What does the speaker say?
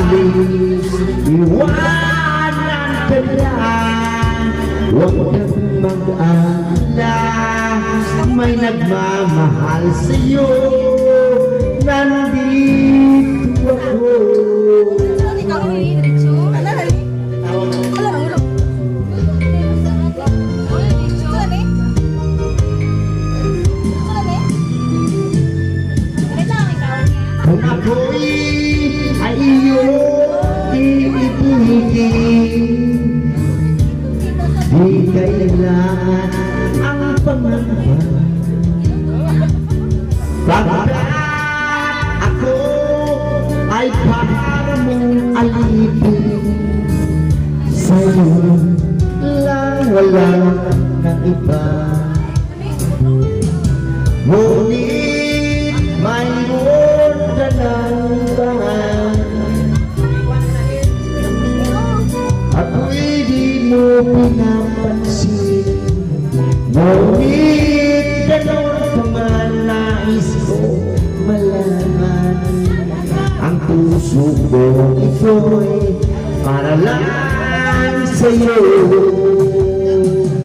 umalis, iwanan ka lang. Huwag kang mag-alala, may nagmamahal sa'yo. Nandito ako. Kung ako'y ay iyong iibigin, di kailangan ang pangamba. Pagkat ako ay para mong alipin, sa'yo lang wala ng iba. Ngunit mayroon ka ng ibahan, ako'y di mo pinapansin. Ngunit gano'n pa man nais ko malaman, ang puso ko ito'y para lang sa'yo.